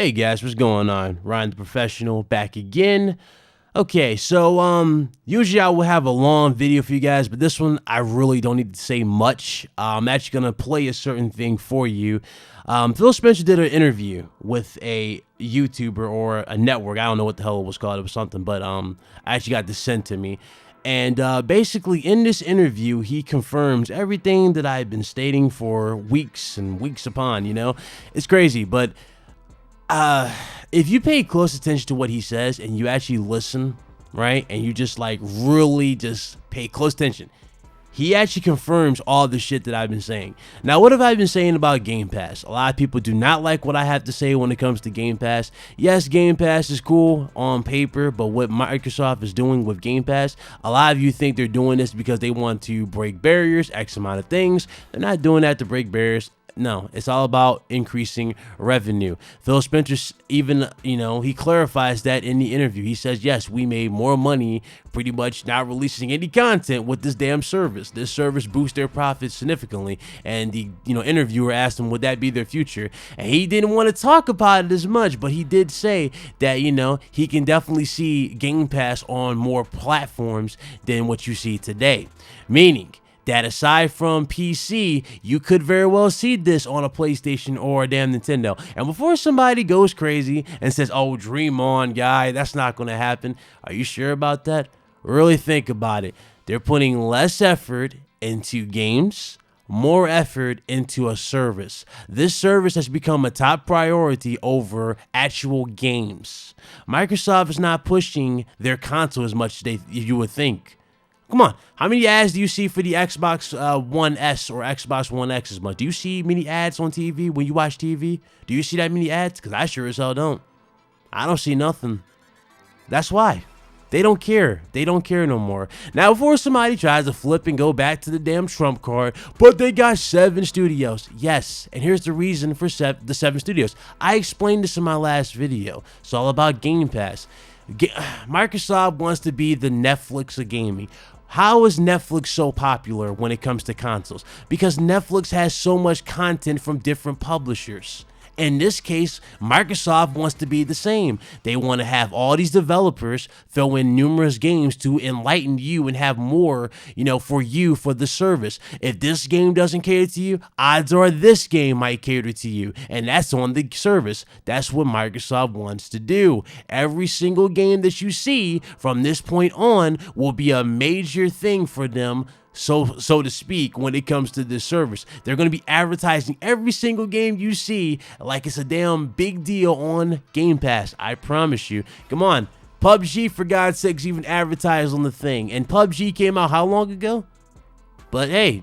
Hey guys, what's going on? Ryan the Professional back again. Okay, so usually I will have a long video for you guys, but this one I really don't need to say much. I'm actually gonna play a certain thing for you. Phil Spencer did an interview with a YouTuber or a network. I don't know what the hell it was called. It was something, but I actually got this sent to me. And basically, in this interview, he confirms everything that I've been stating for weeks and weeks upon. You know, it's crazy, but if you pay close attention to what he says and you actually listen, right, and you just like really just pay close attention, he actually confirms all the shit that I've been saying. Now, what have I been saying about Game Pass? A lot of people do not like what I have to say when it comes to Game Pass. Yes, Game Pass is cool on paper, but what Microsoft is doing with Game Pass, a lot of you think they're doing this because they want to break barriers, X amount of things. They're not doing that to break barriers. No, it's all about increasing revenue. Phil Spencer even, he clarifies that in the interview. He says, yes, we made more money pretty much not releasing any content with this damn service. This service boosts their profits significantly. And the, interviewer asked him, would that be their future? And he didn't want to talk about it as much, but he did say that, he can definitely see Game Pass on more platforms than what you see today. Meaning that aside from PC, you could very well see this on a PlayStation or a damn Nintendo. And before somebody goes crazy and says, oh, dream on, guy, that's not going to happen. Are you sure about that? Really think about it. They're putting less effort into games, more effort into a service. This service has become a top priority over actual games. Microsoft is not pushing their console as much as you would think. Come on, how many ads do you see for the Xbox One S or Xbox One X as much? Do you see many ads on TV when you watch TV? Do you see that many ads? Because I sure as hell don't. I don't see nothing. That's why. They don't care. They don't care no more. Now, before somebody tries to flip and go back to the damn Trump card, but they got 7 studios. Yes, and here's the reason for the 7 studios. I explained this in my last video. It's all about Game Pass. Microsoft wants to be the Netflix of gaming. How is Netflix so popular when it comes to consoles? Because Netflix has so much content from different publishers. In this case, Microsoft wants to be the same. They want to have all these developers throw in numerous games to enlighten you and have more, for the service. If this game doesn't cater to you, odds are this game might cater to you. And that's on the service. That's what Microsoft wants to do. Every single game that you see from this point on will be a major thing for them, so to speak, when it comes to this service. They're going to be advertising every single game you see like it's a damn big deal on Game Pass. I promise you. Come on. PUBG, for God's sakes, even advertised on the thing. And PUBG came out how long ago? But hey,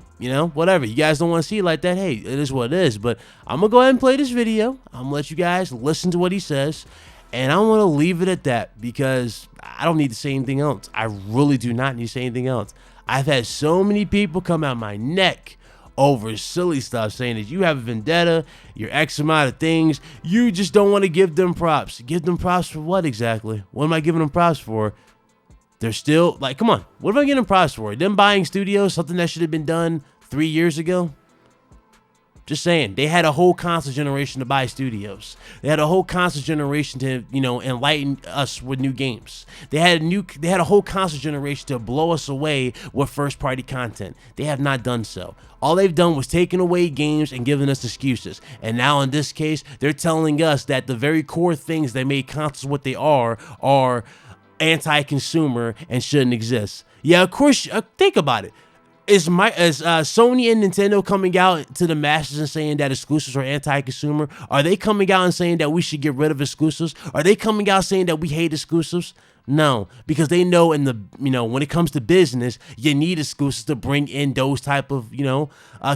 whatever. You guys don't want to see it like that. Hey, it is what it is. But I'm going to go ahead and play this video. I'm going to let you guys listen to what he says. And I want to leave it at that because I don't need to say anything else. I really do not need to say anything else. I've had so many people come out my neck over silly stuff saying that you have a vendetta, you're X amount of things. You just don't want to give them props. Give them props for what exactly? What am I giving them props for? They're still like, come on. What am I giving them props for? Them buying studios, something that should have been done 3 years ago? Just saying, they had a whole console generation to buy studios. They had a whole console generation to, enlighten us with new games. They had a whole console generation to blow us away with first-party content. They have not done so. All they've done was taken away games and given us excuses. And now in this case, they're telling us that the very core things that made consoles what they are anti-consumer and shouldn't exist. Yeah, of course. Think about it. Is Sony and Nintendo coming out to the masses and saying that exclusives are anti-consumer? Are they coming out and saying that we should get rid of exclusives? Are they coming out saying that we hate exclusives? No, because they know when it comes to business, you need exclusives to bring in those type of,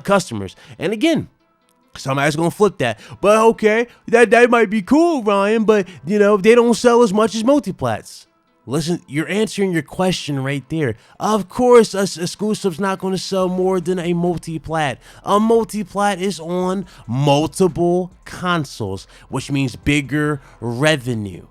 customers. And again, somebody's gonna flip that. But okay, that might be cool, Ryan, but they don't sell as much as multiplats. Listen, you're answering your question right there. Of course, a exclusive's not going to sell more than a multi-plat. A multi-plat is on multiple consoles, which means bigger revenue.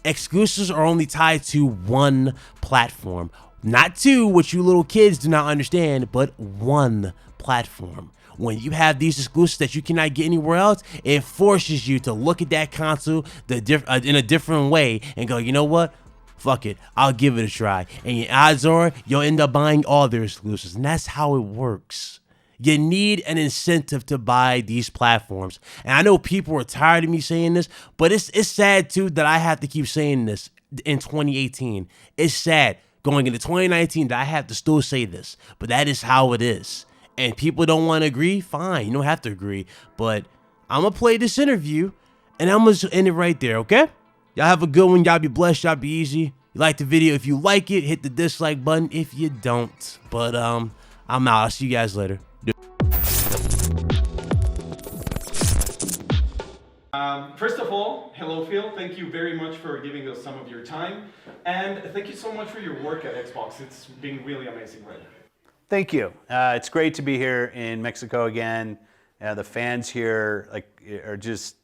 Exclusives are only tied to one platform. Not two, which you little kids do not understand, but one platform. when you have these exclusives that you cannot get anywhere else, it forces you to look at that console in a different way and go, you know what? Fuck it, I'll give it a try. And your odds are you'll end up buying all their exclusives. And that's how it works. You need an incentive to buy these platforms. And I know people are tired of me saying this, but it's sad too that I have to keep saying this in 2018. It's sad going into 2019 that I have to still say this, but that is how it is. And people don't want to agree, fine, you don't have to agree. But I'm going to play this interview and I'm going to end it right there, okay? Y'all have a good one. Y'all be blessed. Y'all be easy. You like the video. If you like it, hit the dislike button. If you don't. But I'm out. I'll see you guys later. First of all, hello Phil, thank you very much for giving us some of your time, and thank you so much for your work at Xbox. It's been really amazing right now. Thank you. It's great to be here in Mexico again. The fans here are just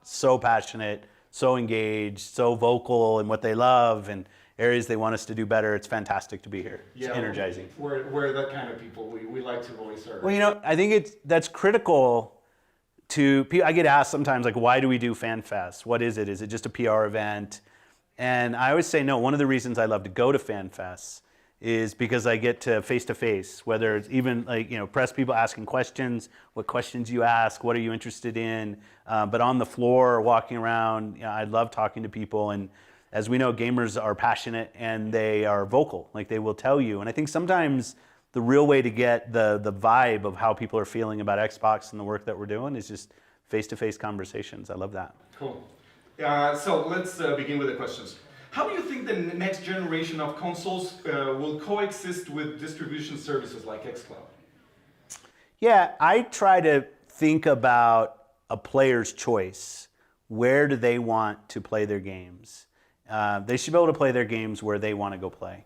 so passionate, so engaged, so vocal in what they love and areas they want us to do better. It's fantastic to be here. It's energizing. We're that kind of people. We like to voice our... Well, I think that's critical. I get asked sometimes, like, why do we do FanFest? What is it? Is it just a PR event? And I always say no. One of the reasons I love to go to FanFest is because I get to face-to-face, whether it's even press people asking questions, what questions you ask, what are you interested in? But on the floor, walking around, I love talking to people. And as we know, gamers are passionate and they are vocal, like they will tell you. And I think sometimes the real way to get the vibe of how people are feeling about Xbox and the work that we're doing is just face-to-face conversations. I love that. Cool. So let's begin with the questions. How do you think the next generation of consoles will coexist with distribution services like xCloud? Yeah, I try to think about a player's choice. Where do they want to play their games? They should be able to play their games where they want to go play.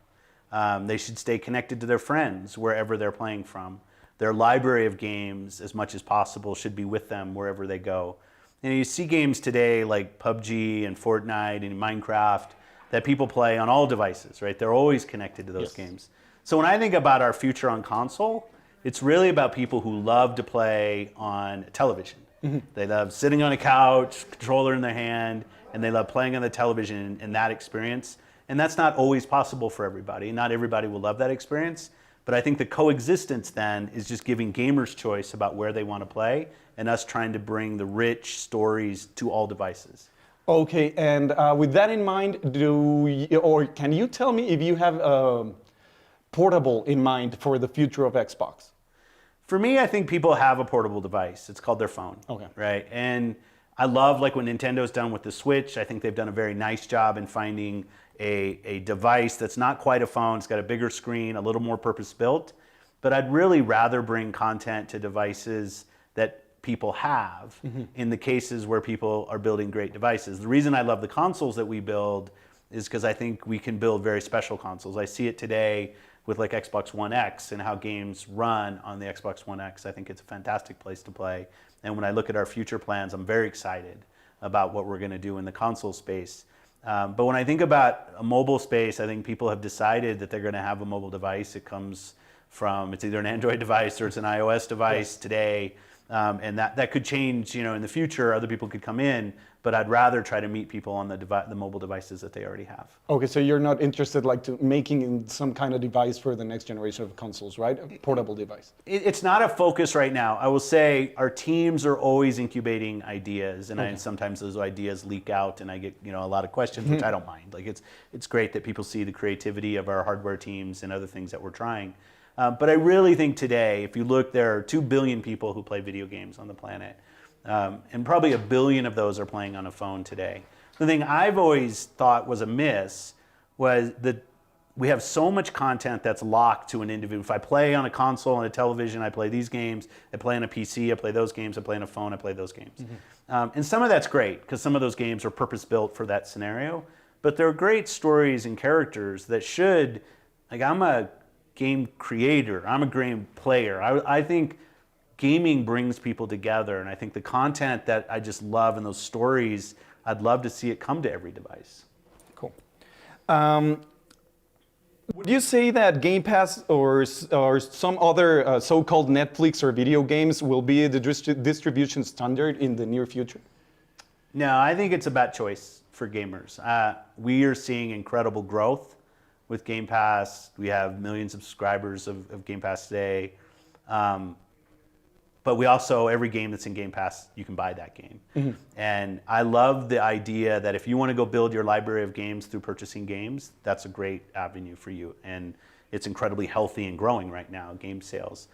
They should stay connected to their friends wherever they're playing from. Their library of games, as much as possible, should be with them wherever they go. And you see games today like PUBG and Fortnite and Minecraft that people play on all devices, right? They're always connected to those games. So when I think about our future on console, it's really about people who love to play on television. Mm-hmm. They love sitting on a couch, controller in their hand, and they love playing on the television and that experience. And that's not always possible for everybody. Not everybody will love that experience. But I think the coexistence then is just giving gamers choice about where they want to play and us trying to bring the rich stories to all devices. Okay, and with that in mind, can you tell me if you have portable in mind for the future of Xbox? For me, I think people have a portable device. It's called their phone. Okay. Right? And I love what Nintendo's done with the Switch. I think they've done a very nice job in finding a device that's not quite a phone. It's got a bigger screen, a little more purpose-built. But I'd really rather bring content to devices that people have in the cases where people are building great devices. The reason I love the consoles that we build is because I think we can build very special consoles. I see it today with like Xbox One X and how games run on the Xbox One X. I think it's a fantastic place to play. And when I look at our future plans, I'm very excited about what we're going to do in the console space. But when I think about a mobile space, I think people have decided that they're going to have a mobile device. It's either an Android device or it's an iOS device today. And that could change, in the future. Other people could come in, but I'd rather try to meet people on the mobile devices that they already have. Okay, so you're not interested making some kind of device for the next generation of consoles, right? A portable device. It's not a focus right now. I will say our teams are always incubating ideas, and sometimes those ideas leak out, and I get a lot of questions, which I don't mind. Like it's great that people see the creativity of our hardware teams and other things that we're trying. But I really think today, if you look, there are 2 billion people who play video games on the planet. And probably 1 billion of those are playing on a phone today. The thing I've always thought was amiss was that we have so much content that's locked to an individual. If I play on a console, on a television, I play these games. I play on a PC, I play those games. I play on a phone, I play those games. And some of that's great, because some of those games are purpose-built for that scenario. But there are great stories and characters that should, I'm a game creator, I'm a game player. I think gaming brings people together, and I think the content that I just love and those stories, I'd love to see it come to every device. Cool. Would you say that Game Pass or some other so-called Netflix or video games will be the distribution standard in the near future? No, I think it's about choice for gamers. We are seeing incredible growth with Game Pass. We have millions of subscribers of Game Pass today. But we also, every game that's in Game Pass, you can buy that game. Mm-hmm. And I love the idea that if you want to go build your library of games through purchasing games, that's a great avenue for you. And it's incredibly healthy and growing right now, game sales.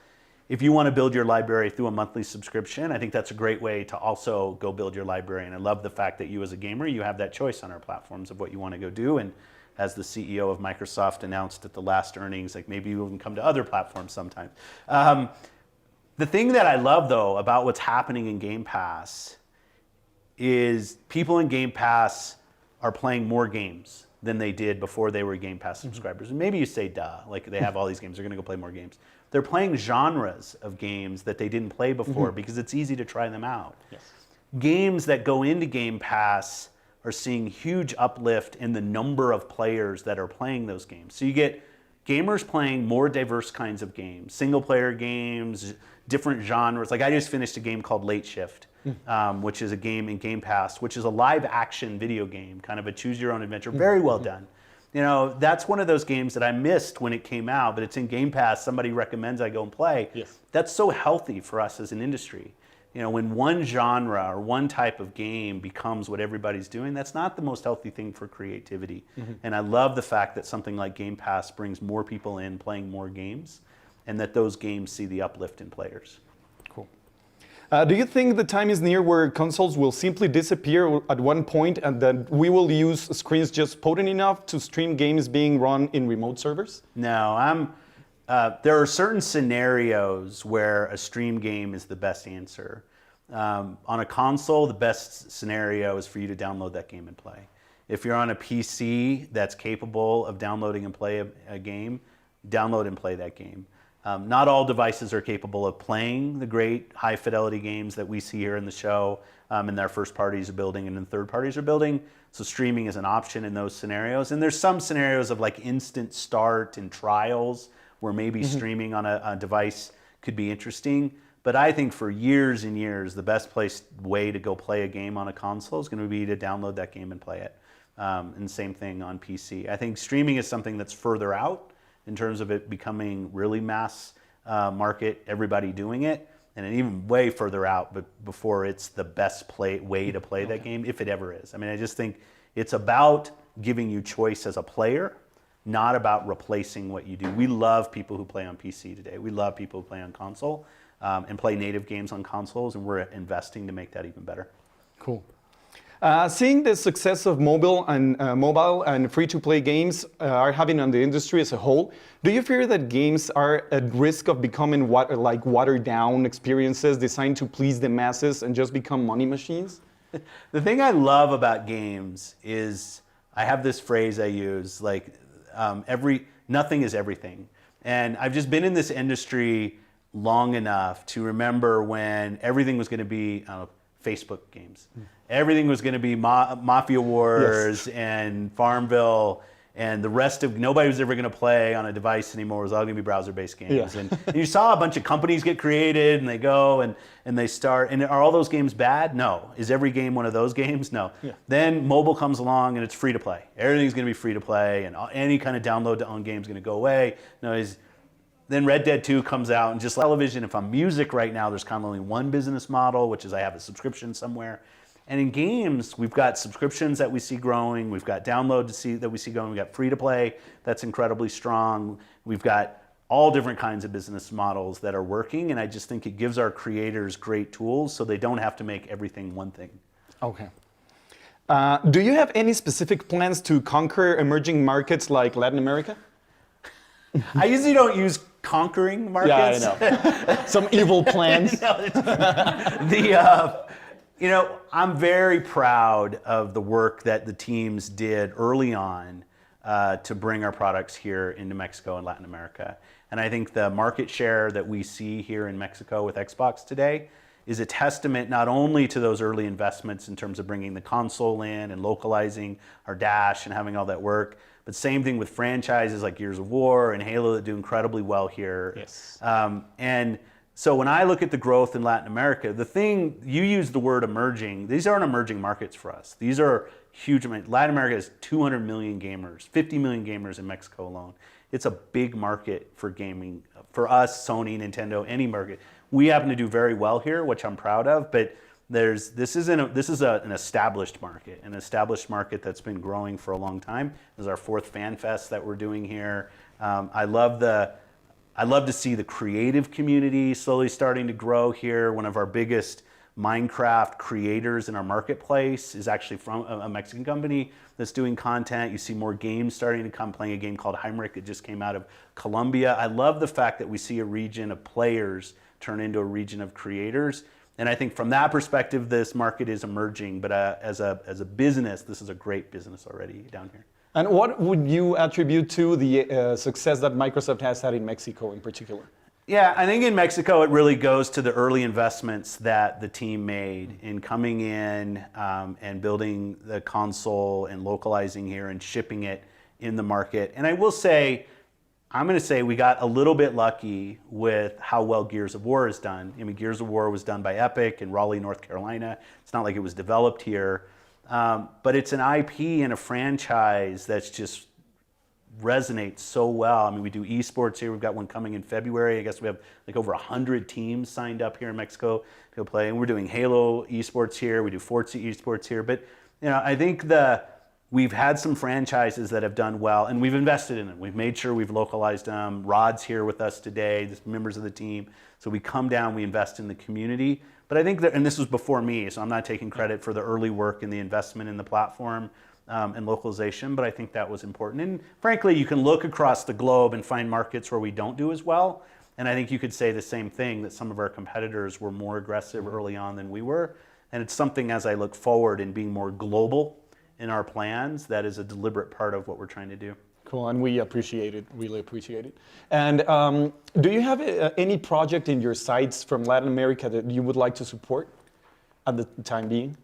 If you want to build your library through a monthly subscription, I think that's a great way to also go build your library. And I love the fact that you as a gamer, you have that choice on our platforms of what you want to go do. And as the CEO of Microsoft announced at the last earnings, like maybe you can come to other platforms sometime. The thing that I love, though, about what's happening in Game Pass is people in Game Pass are playing more games than they did before they were Game Pass subscribers. And maybe you say, duh, like they have all these games, they're going to go play more games. They're playing genres of games that they didn't play before because it's easy to try them out. Yes. Games that go into Game Pass are seeing huge uplift in the number of players that are playing those games. So you get gamers playing more diverse kinds of games, single player games, different genres. Like I just finished a game called Late Shift, which is a game in Game Pass, which is a live action video game, kind of a choose your own adventure, very well done. You know, that's one of those games that I missed when it came out, but it's in Game Pass, somebody recommends I go and play. Yes. That's so healthy for us as an industry. You know, when one genre or one type of game becomes what everybody's doing, that's not the most healthy thing for creativity. And I love the fact that something like Game Pass brings more people in playing more games, and that those games see the uplift in players. Cool. Do you think the time is near where consoles will simply disappear at one point and that we will use screens just potent enough to stream games being run in remote servers? No, there are certain scenarios where a stream game is the best answer. On a console, the best scenario is for you to download that game and play. If you're on a PC that's capable of downloading and play a game, download and play that game. Not all devices are capable of playing the great high fidelity games that we see here in the show and their first parties are building and then third parties are building. So streaming is an option in those scenarios. And there's some scenarios of like instant start and trials where maybe streaming on a device could be interesting. But I think for years and years, the best way to go play a game on a console is going to be to download that game and play it. And same thing on PC. I think streaming is something that's further out in terms of it becoming really mass market, everybody doing it, and even way further out, but before it's the best way to play that game, if it ever is. I mean, I just think it's about giving you choice as a player, not about replacing what you do. We love people who play on PC today. We love people who play on console and play native games on consoles, and we're investing to make that even better. Cool. Seeing the success of mobile and free-to-play games are having on the industry as a whole, do you fear that games are at risk of becoming watered-down experiences designed to please the masses and just become money machines? The thing I love about games is I have this phrase I use, like nothing is everything. And I've just been in this industry long enough to remember when everything was going to be Facebook games. Everything was going to be Mafia Wars and Farmville, and the rest of nobody was ever going to play on a device anymore. It was all going to be browser-based games. And you saw a bunch of companies get created, and they go and they start. And are all those games bad? No. Is every game one of those games? No. Then mobile comes along, and it's free to play. Everything's going to be free to play, and any kind of download to own game is going to go away. No. Then Red Dead 2 comes out, and just like television, if I'm music right now, there's kind of only one business model, which is I have a subscription somewhere. And in games, we've got subscriptions that we see growing, we've got download that we see going, we've got free to play that's incredibly strong, we've got all different kinds of business models that are working, and I just think it gives our creators great tools so they don't have to make everything one thing. Okay. Do you have any specific plans to conquer emerging markets like Latin America? I usually don't use conquering markets. Yeah, I know. Some evil plans. You know, I'm very proud of the work that the teams did early on to bring our products here into Mexico and Latin America. And I think the market share that we see here in Mexico with Xbox today is a testament not only to those early investments in terms of bringing the console in and localizing our dash and having all that work, But same thing with franchises like Gears of War and Halo that do incredibly well here. Yes. And so when I look at the growth in Latin America, the thing, you use the word emerging, these aren't emerging markets for us. These are huge. Latin America has 200 million gamers, 50 million gamers in Mexico alone. It's a big market for gaming. For us, Sony, Nintendo, any market. We happen to do very well here, which I'm proud of, but this is an established market that's been growing for a long time. This is our 4th Fan Fest that we're doing here. I love to see the creative community slowly starting to grow here. One of our biggest Minecraft creators in our marketplace is actually from a Mexican company that's doing content. You see more games starting to come, playing a game called Heimrich that just came out of Colombia. I love the fact that we see a region of players turn into a region of creators. And I think from that perspective, this market is emerging. But as a business, this is a great business already down here. And what would you attribute to the success that Microsoft has had in Mexico in particular? Yeah, I think in Mexico it really goes to the early investments that the team made in coming in and building the console and localizing here and shipping it in the market. And I will say, I'm going to say we got a little bit lucky with how well Gears of War is done. I mean, Gears of War was done by Epic in Raleigh, North Carolina. It's not like it was developed here. But it's an IP and a franchise that's just resonates so well. I mean, we do esports here. We've got one coming in February. I guess we have like over 100 teams signed up here in Mexico to go play. And we're doing Halo esports here. We do Forza esports here. But I think we've had some franchises that have done well, and we've invested in them. We've made sure we've localized them. Rod's here with us today, the members of the team. So we come down, we invest in the community. But I think that, and this was before me, so I'm not taking credit for the early work and the investment in the platform and localization, but I think that was important. And frankly, you can look across the globe and find markets where we don't do as well. And I think you could say the same thing, that some of our competitors were more aggressive early on than we were. And it's something, as I look forward in being more global in our plans, that is a deliberate part of what we're trying to do. Cool, and we appreciate it, really appreciate it. And do you have any project in your sights from Latin America that you would like to support at the time being?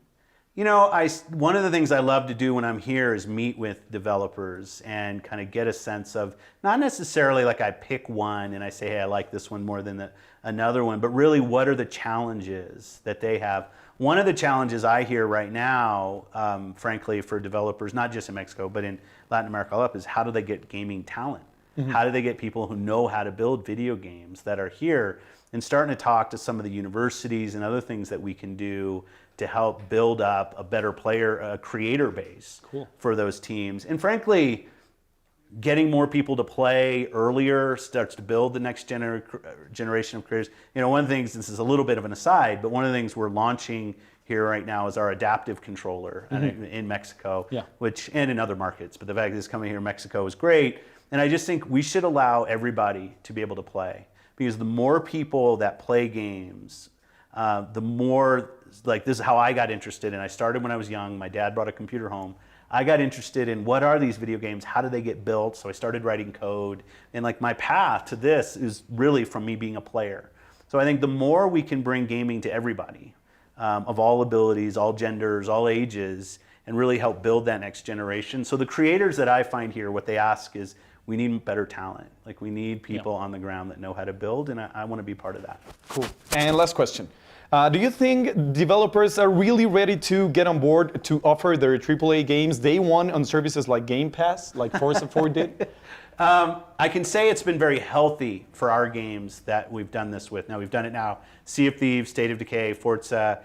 One of the things I love to do when I'm here is meet with developers and kind of get a sense of, not necessarily like I pick one and I say, hey, I like this one more than another one, but really what are the challenges that they have. One of the challenges I hear right now, frankly, for developers, not just in Mexico, but in Latin America all up, is how do they get gaming talent? Mm-hmm. How do they get people who know how to build video games that are here? And starting to talk to some of the universities and other things that we can do to help build up a better creator base for those teams. And frankly, getting more people to play earlier starts to build the next generation of creators. One of the things, this is a little bit of an aside, but one of the things we're launching here right now is our adaptive controller in Mexico, and in other markets. But the fact that it's coming here in Mexico is great. And I just think we should allow everybody to be able to play. Because the more people that play games, the more, like, this is how I got interested. And I started when I was young. My dad brought a computer home. I got interested in what are these video games? How do they get built? So I started writing code. And like my path to this is really from me being a player. So I think the more we can bring gaming to everybody, of all abilities, all genders, all ages, and really help build that next generation. So the creators that I find here, what they ask is, we need better talent. Like, we need people on the ground that know how to build, and I want to be part of that. Cool. And last question. Do you think developers are really ready to get on board to offer their AAA games day one on services like Game Pass, like Forza 4 did? I can say it's been very healthy for our games that we've done this with. Now, we've done it now. Sea of Thieves, State of Decay, Forza.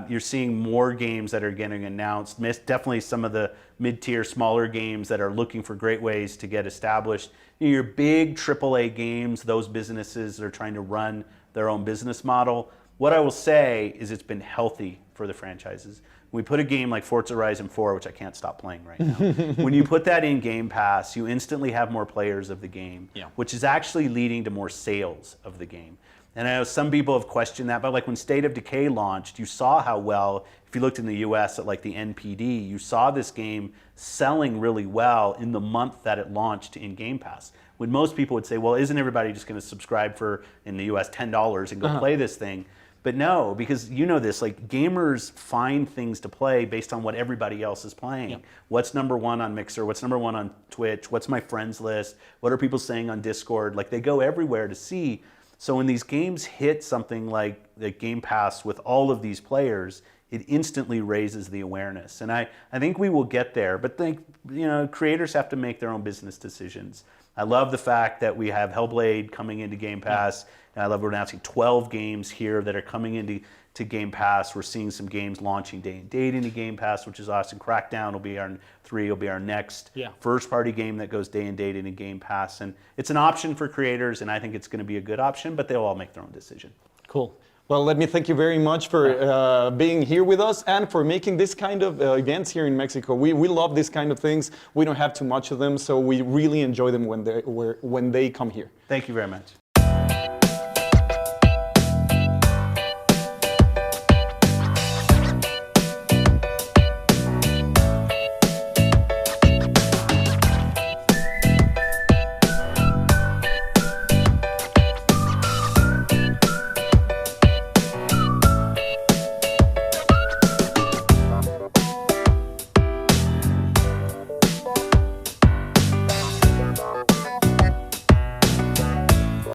You're seeing more games that are getting announced. Definitely some of the mid-tier, smaller games that are looking for great ways to get established. Your big AAA games, those businesses that are trying to run their own business model. What I will say is it's been healthy for the franchises. When we put a game like Forza Horizon 4, which I can't stop playing right now, when you put that in Game Pass, you instantly have more players of the game, which is actually leading to more sales of the game. And I know some people have questioned that, but like when State of Decay launched, you saw how well, if you looked in the US at like the NPD, you saw this game selling really well in the month that it launched in Game Pass. When most people would say, well, isn't everybody just going to subscribe for, in the US, $10 and go play this thing? But no, because you know this, like gamers find things to play based on what everybody else is playing. Yep. What's number one on Mixer? What's number one on Twitch? What's my friends list? What are people saying on Discord? Like they go everywhere to see. So when these games hit something like Game Pass with all of these players, it instantly raises the awareness. And I think we will get there, but creators have to make their own business decisions. I love the fact that we have Hellblade coming into Game Pass. And I love we're announcing 12 games here that are coming into Game Pass. We're seeing some games launching day and date into Game Pass, which is awesome. Crackdown will be our next first party game that goes day and date into Game Pass. And it's an option for creators, and I think it's going to be a good option, but they'll all make their own decision. Cool. Well, let me thank you very much for being here with us and for making this kind of events here in Mexico. We love these kind of things. We don't have too much of them, so we really enjoy them when they come here. Thank you very much.